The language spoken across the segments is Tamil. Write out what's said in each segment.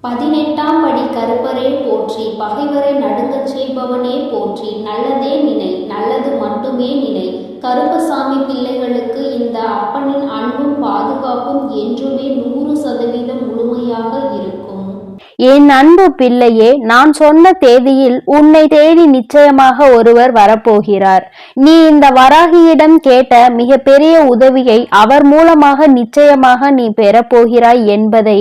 18ஆம் படி கருப்பரே போற்றி, பகைவரை நடுங்கச் செய்பவனே போற்றி, நல்லதே நினை, நல்லது மட்டுமே நினை. கருப்பசாமி பிள்ளைகளுக்கு இந்த அப்பனின் அன்பும் பாதுகாப்பும் என்றுமே 100% முழுமையாக இருக்கும். என் அன்பு பிள்ளையே, நான் சொன்ன தேதியில் உன்னை தேடி நிச்சயமாக ஒருவர் வரப்போகிறார். நீ இந்த வராகியிடம் கேட்ட மிக பெரிய உதவியை அவர் மூலமாக நிச்சயமாக நீ பெறப்போகிறாய் என்பதை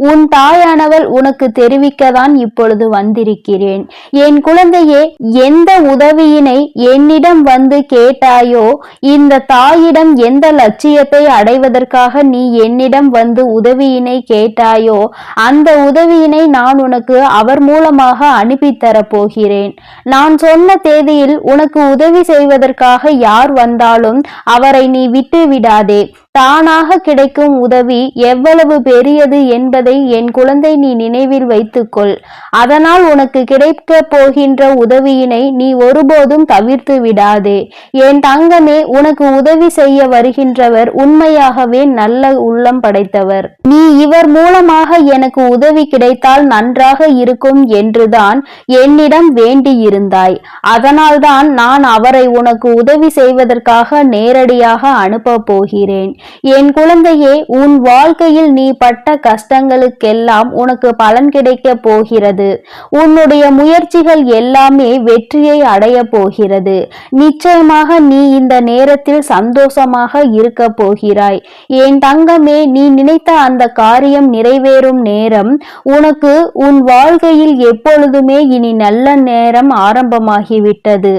உன் தாயானவள் உனக்கு தெரிவிக்கத்தான் இப்பொழுது வந்திருக்கிறேன். என் குழந்தையே, எந்த உதவியினை என்னிடம் வந்து கேட்டாயோ, இந்த தாயிடம் எந்த லட்சியத்தை அடைவதற்காக நீ என்னிடம் வந்து உதவியினை கேட்டாயோ, அந்த உதவியினை நான் உனக்கு அவர் மூலமாக அனுப்பித்தரப் போகிறேன். நான் சொன்ன தேதியில் உனக்கு உதவி செய்வதற்காக யார் வந்தாலும் அவரை நீ விட்டு விடாதே. தானாக கிடைக்கும் உதவி எவ்வளவு பெரியது என்பதை என் குழந்தை நீ நினைவில் வைத்துக்கொள். அதனால் உனக்கு கிடைக்க போகின்ற உதவியினை நீ ஒருபோதும் தவிர்த்து விடாதே. என் தங்கமே, உனக்கு உதவி செய்ய வருகின்றவர் உண்மையாகவே நல்ல உள்ளம் படைத்தவர். நீ இவர் மூலமாக எனக்கு உதவி கிடைத்தால் நன்றாக இருக்கும் என்றுதான் என்னிடம் வேண்டியிருந்தாய். அதனால்தான் நான் அவரை உனக்கு உதவி செய்வதற்காக நேரடியாக அனுப்ப போகிறேன். என் குழந்தையே, உன் வாழ்க்கையில் நீ பட்ட கஷ்டங்களுக்கெல்லாம் உனக்கு பலன் கிடைக்க போகிறது. உன்னுடைய முயற்சிகள் எல்லாமே வெற்றியை அடைய போகிறது. நிச்சயமாக நீ இந்த நேரத்தில் சந்தோஷமாக இருக்க போகிறாய். என் தங்கமே, நீ நினைத்த அந்த காரியம் நிறைவேறும் நேரம் உனக்கு உன் வாழ்க்கையில் எப்பொழுதுமே இனி நல்ல நேரம் ஆரம்பமாகிவிட்டது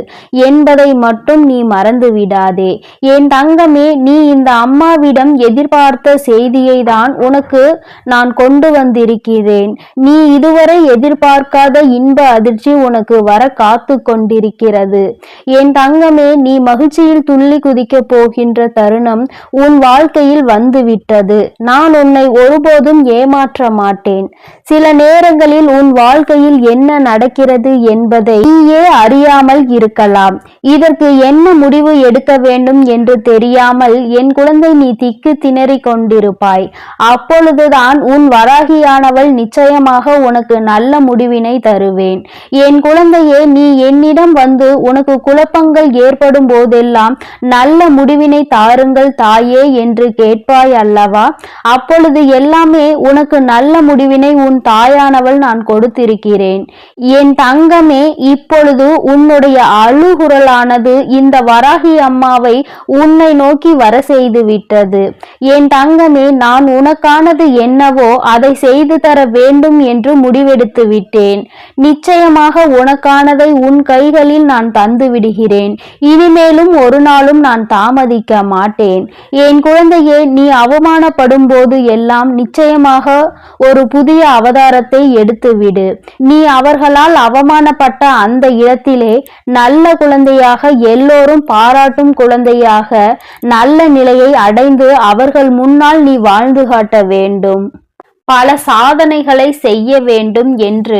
என்பதை மட்டும் நீ மறந்து விடாதே. என் தங்கமே, நீ இந்த அம்மாவிடம் எதிர்பார்த்த செய்தியை தான் உனக்கு நான் கொண்டு வந்திருக்கிறேன். நீ இதுவரை எதிர்பார்க்காத இன்ப அதிர்ச்சி உனக்கு வர காத்து கொண்டிருக்கிறது. என் தங்கமே, நீ மகிழ்ச்சியில் துள்ளி குதிக்க போகின்ற தருணம் உன் வாழ்க்கையில் வந்துவிட்டது. நான் உன்னை ஒருபோதும் ஏமாற்ற மாட்டேன். சில நேரங்களில் உன் வாழ்க்கையில் என்ன நடக்கிறது என்பதை நீயே அறியாமல் இருக்கலாம். இதற்கு என்ன முடிவு எடுக்க வேண்டும் என்று தெரியாமல் என் குழந்தை நீ திக்கு திணறிக் கொண்டிருப்பாய். அப்பொழுதுதான் உன் வராகியானவள் நிச்சயமாக உனக்கு நல்ல முடிவினை தருவேன். என் குழந்தையே, நீ என்னிடம் வந்து உனக்கு குழப்பங்கள் ஏற்படும் போதெல்லாம் நல்ல முடிவினை தாருங்கள் தாயே என்று கேட்பாய் அல்லவா? அப்பொழுது எல்லாமே உனக்கு நல்ல முடிவினை உன் தாயானவள் நான் கொடுத்திருக்கிறேன். என் தங்கமே, இப்பொழுது உன்னுடைய அழுகுரலானது இந்த வராகி அம்மாவை உன்னை நோக்கி வர செய்து விட்டது. என் தங்கமே, நான் உனக்கானது என்னவோ அதை செய்து தர வேண்டும் என்று முடிவெடுத்து விட்டேன். நிச்சயமாக உனக்கானதை உன் கைகளில் நான் தந்து விடுகிறேன். இனிமேலும் ஒரு நாளும் நான் தாமதிக்க மாட்டேன். என் குழந்தையே, நீ அவமானப்படும் போது எல்லாம் நிச்சயமாக ஒரு புதிய அவதாரத்தை எடுத்துவிடு. நீ அவர்களால் அவமானப்பட்ட அந்த இடத்திலே நல்ல குழந்தையாக, எல்லோரும் பாராட்டும் குழந்தையாக நல்ல நிலையை அடைந்து அவர்கள் முன்னால் நீ வாழ்ந்து காட்ட வேண்டும். பல சாதனைகளை செய்ய வேண்டும் என்று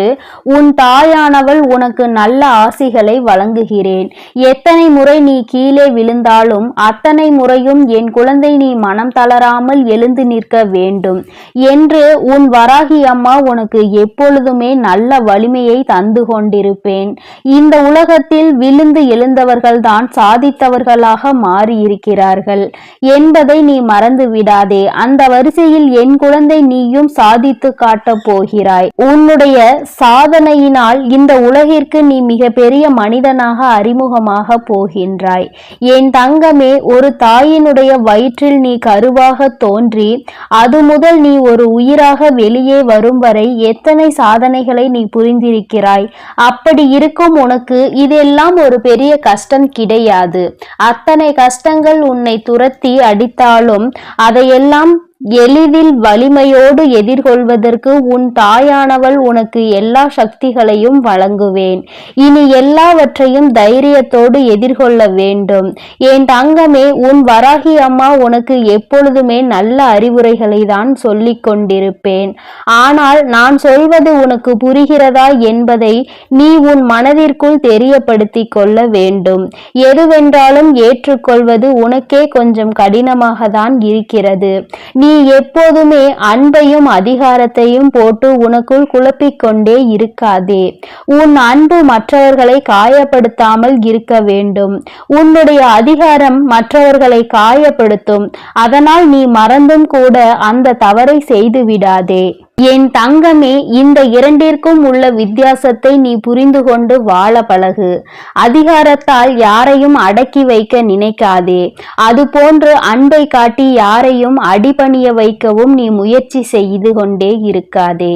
உன் தாயானவள் உனக்கு நல்ல ஆசிகளை வழங்குகிறேன். எத்தனை முறை நீ கீழே விழுந்தாலும் அத்தனை முறையும் என் குழந்தை நீ மனம் தளராமல் எழுந்து நிற்க வேண்டும் என்று உன் வராகி அம்மா உனக்கு எப்பொழுதுமே நல்ல வலிமையை தந்து கொண்டிருப்பேன். இந்த உலகத்தில் விழுந்து எழுந்தவர்கள்தான் சாதித்தவர்களாக மாறியிருக்கிறார்கள் என்பதை நீ மறந்து விடாதே. அந்த வரிசையில் என் குழந்தை நீயும் சாதித்து காட்ட போகிறாய். உன்னுடைய சாதனையினால் இந்த உலகிற்கு நீ மிக பெரிய மனிதனாக அறிமுகமாக போகின்றாய். என் தங்கமே, ஒரு தாயினுடைய வயிற்றில் நீ கருவாக தோன்றி அது முதல் நீ ஒரு உயிராக வெளியே வரும் வரை எத்தனை சாதனைகளை நீ புரிந்திருக்கிறாய். அப்படி இருக்கும் உனக்கு இதெல்லாம் ஒரு பெரிய கஷ்டம் கிடையாது. அத்தனை கஷ்டங்கள் உன்னை துரத்தி அடித்தாலும் அதையெல்லாம் எளிதில் வலிமையோடு எதிர்கொள்வதற்கு உன் தாயானவள் உனக்கு எல்லா சக்திகளையும் வழங்குவேன். இனி எல்லாவற்றையும் தைரியத்தோடு எதிர்கொள்ள வேண்டும். என் தங்கமே, உன் வராகி அம்மா உனக்கு எப்பொழுதுமே நல்ல அறிவுரைகளை தான் சொல்லிக் கொண்டிருப்பேன். ஆனால் நான் சொல்வது உனக்கு புரிகிறதா என்பதை நீ உன் மனதிற்குள் தெரியப்படுத்தி கொள்ள வேண்டும். எதுவென்றாலும் ஏற்றுக்கொள்வது உனக்கே கொஞ்சம் கடினமாக தான் இருக்கிறது. நீ நீ எப்போதுமே அன்பையும் அதிகாரத்தையும் போட்டு உனக்குள் குழப்பிக் கொண்டே இருக்காதே. உன் அன்பு மற்றவர்களை காயப்படுத்தாமல் இருக்க வேண்டும். உன்னுடைய அதிகாரம் மற்றவர்களை காயப்படுத்தும். அதனால் நீ மறந்தும் கூட அந்த தவறை செய்து விடாதே. என் தங்கமே, இந்த இரண்டிற்கும் உள்ள வித்தியாசத்தை நீ புரிந்து கொண்டு வாழ பழகு. அதிகாரத்தால் யாரையும் அடக்கி வைக்க நினைக்காதே. அதுபோன்று அன்பை காட்டி யாரையும் அடிபணிய வைக்கவும் நீ முயற்சி செய்து கொண்டே இருக்காதே.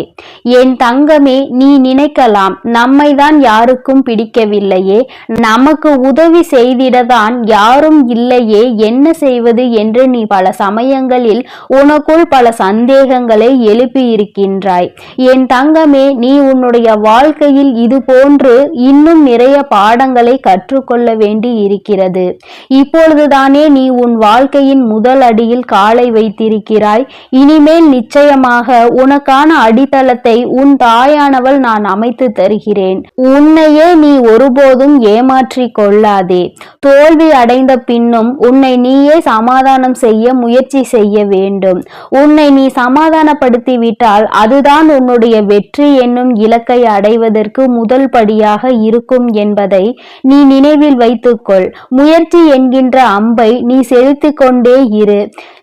என் தங்கமே, நீ நினைக்கலாம், நம்மைதான் யாருக்கும் பிடிக்கவில்லையே, நமக்கு உதவி செய்திடதான் யாரும் இல்லையே, என்ன செய்வது என்று நீ பல சமயங்களில் உனக்குள் பல சந்தேகங்களை எழுப்பியிருக்க இருக்கின்றாய். என் தங்கமே, நீ உன்னுடைய வாழ்க்கையில் இது போன்று இன்னும் நிறைய பாடங்களை கற்றுக்கொள்ள வேண்டி இருக்கிறது. இப்பொழுதுதானே நீ உன் வாழ்க்கையின் முதல் அடியில் காலை வைத்திருக்கிறாய். இனிமேல் நிச்சயமாக உனக்கான அடித்தளத்தை உன் தாயானவள் நான் அமைத்து தருகிறேன். உன்னையே நீ ஒருபோதும் ஏமாற்றி கொள்ளாதே. தோல்வி அடைந்த பின்னும் உன்னை நீயே சமாதானம் செய்ய முயற்சி செய்ய வேண்டும். உன்னை நீ சமாதானப்படுத்தி விட்டால் அதுதான் உன்னுடைய வெற்றி என்னும் இலக்கை அடைவதற்கு முதல் படியாக இருக்கும் என்பதை நீ நினைவில் வைத்துக்கொள். முயற்சி என்கின்ற அம்பை நீ செலுத்திக் கொண்டே இரு.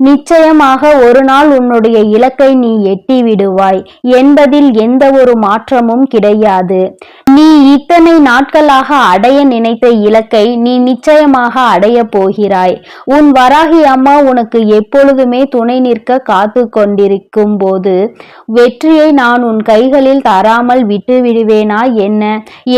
நிச்சயமாக ஒரு நாள் உன்னுடைய இலக்கை நீ எட்டி விடுவாய் என்பதில் எந்த ஒரு மாற்றமும் கிடையாது. நீ இத்தனை நாட்களாக அடைய நினைத்த இலக்கை நீ நிச்சயமாக அடைய போகிறாய். உன் வராகி அம்மா உனக்கு எப்பொழுதுமே துணை நிற்க காத்து கொண்டிருக்கும் போது வெற்றியை நான் உன் கைகளில் தராமல் விட்டு விடுவேனா என்ன?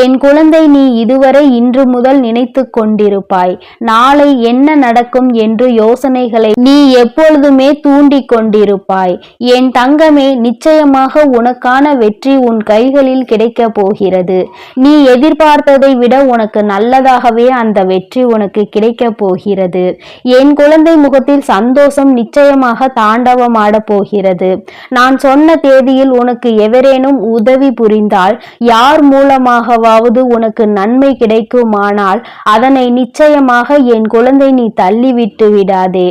என் குழந்தை, நீ இதுவரை இன்று முதல் நினைத்து கொண்டிருப்பாய் நாளை என்ன நடக்கும் என்று யோசனைகளை நீ எப்பொழுதுமே தூண்டி கொண்டிருப்பாய். என் தங்கமே, நிச்சயமாக உனக்கான வெற்றி உன் கைகளில் கிடைக்க போகிறது. நீ எதிர்பார்த்ததை விட உனக்கு நல்லதாகவே அந்த வெற்றி உனக்கு கிடைக்க போகிறது. என் குழந்தை முகத்தில் சந்தோஷம் நிச்சயமாக தாண்டவமாட போகிறது. நான் சொன்ன தேதியில் உனக்கு எவரேனும் உதவி புரிந்தால், யார் மூலமாகவாவது உனக்கு நன்மை கிடைக்குமானால் அதனை நிச்சயமாக என் குழந்தை நீ தள்ளிவிட்டு விடாதே.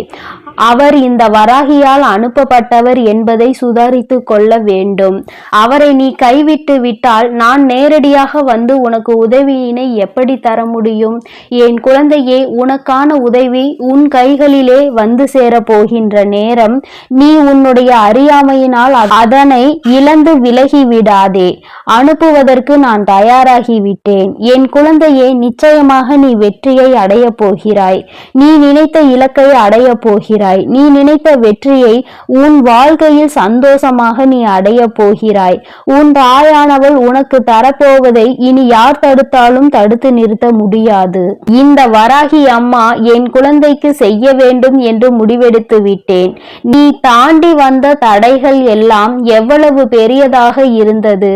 அவர் இந்த வராகியால் அனுப்பப்பட்டவர் என்பதை சுதாரித்து கொள்ள வேண்டும். அவரை நீ கைவிட்டு விட்டால் நான் நேரடியாக வந்து உனக்கு உதவியினை எப்படி தர முடியும்? என் குழந்தையே, உனக்கான உதவி உன் கைகளிலே வந்து சேர போகின்ற நேரம் நீ உன்னுடைய அறியாமையினால் அதனை இழந்து விலகி விடாதே. அனுப்புவதற்கு நான் தயாராகிவிட்டேன். என் குழந்தையே, நிச்சயமாக நீ வெற்றியை அடைய போகிறாய். நீ நினைத்த இலக்கை அடைய போகிறாய். நீ நினைத்த வெற்றியை உன் வாழ்க்கையில் சந்தோஷமாக நீ அடைய போகிறாய். உன் தாயானவள் உனக்கு தரப்போவதை இனி யார் தடுத்தாலும் தடுத்து நிறுத்த முடியாது. இந்த வராகி அம்மா என் குழந்தைக்கு செய்ய வேண்டும் என்று முடிவெடுத்து விட்டேன். நீ தாண்டி வந்த தடைகள் எல்லாம் எவ்வளவு பெரியதாக இருந்தது.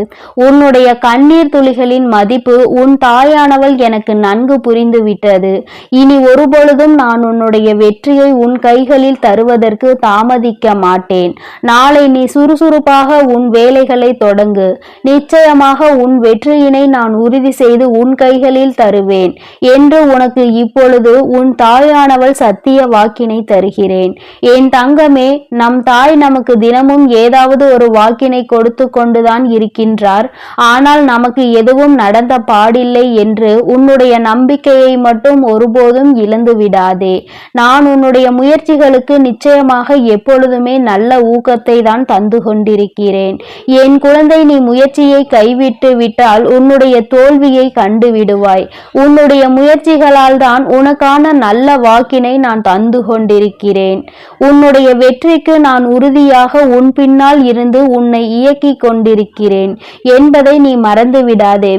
உன்னுடைய கண்ணீர் துளிகளின் மதிப்பு உன் தாயானவள் எனக்கு நன்கு புரிந்து விட்டது. இனி ஒருபொழுதும் நான் உன்னுடைய வெற்றியை உன் கைகளில் தருவதற்கு தாமதிக்க மாட்டேன். நாளை நீ சுறுசுறுப்பாக உன் வேலைகளை தொடங்கு. நிச்சயமாக உன் வெற்றியினை நான் உறுதி செய்து உன் கைகளில் தருவேன் என்று உனக்கு இப்பொழுது உன் தாயானவள் சத்திய வாக்கினை தருகிறேன். என் தங்கமே, நம் தாய் நமக்கு தினமும் ஏதாவது ஒரு வாக்கினை கொடுத்து கொண்டுதான் இருக்கின்றார். ஆனால் நமக்கு எதுவும் நடந்த பாடில்லை என்று உன்னுடைய நம்பிக்கையை மட்டும் ஒருபோதும் இழந்து விடாதே. நான் உன்னுடைய முயற்சிகளுக்கு நிச்சயமாக எப்பொழுதுமே நல்ல ஊக்கத்தை தான் தந்து கொண்டிருக்கிறேன். என் குழந்தை, நீ முயற்சியை கைவிட்டு விட்டால் உன்னுடைய தோல்வியை கண்டு விடுவாய். உன்னுடைய முயற்சிகளால் தான் உனக்கான நல்ல வாக்கினை நான் தந்து கொண்டிருக்கிறேன். உன்னுடைய வெற்றிக்கு நான் உறுதியாக உன் பின்னால் இருந்து உன்னை இயக்கி கொண்டிருக்கிறேன் என்பதை நீ மறந்து விடாதே.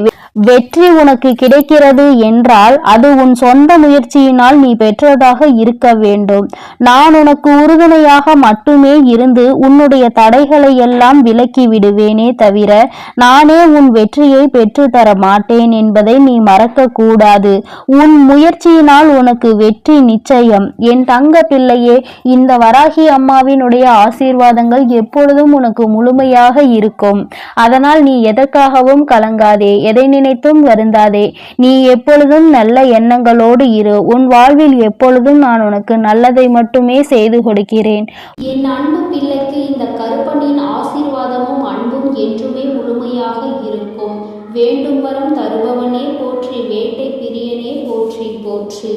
வெற்றி உனக்கு கிடைக்கிறது என்றால் அது உன் சொந்த முயற்சியினால் நீ பெற்றதாக இருக்க வேண்டும். நான் உனக்கு உறுதுணையாக மட்டுமே இருந்து உன்னுடைய தடைகளை எல்லாம் விலக்கி விடுவேனே தவிர நானே உன் வெற்றியை பெற்று தர மாட்டேன் என்பதை நீ மறக்க கூடாது. உன் முயற்சியினால் உனக்கு வெற்றி நிச்சயம். என் தங்க பிள்ளையே, இந்த வராகி அம்மாவினுடைய ஆசீர்வாதங்கள் எப்பொழுதும் உனக்கு முழுமையாக இருக்கும். அதனால் நீ எதற்காகவும் கலங்காதே. எதை நினைத்தும் வருந்தாதே. நீ எப்பொழுதும் நல்ல எண்ணங்களோடு இரு. உன் வாழ்வில் எப்பொழுதும் நான் உனக்கு நல்லதை மட்டுமே செய்து கொடுக்கிறேன். என் அன்பு பிள்ளைக்கு இந்த கருப்பனின் ஆசீர்வாதமும் அன்பும் என்றுமே முழுமையாக இருக்கும். வேண்டும் வரம் தருபவனே போற்றி, வேட்டை பிரியனே போற்றி போற்றி.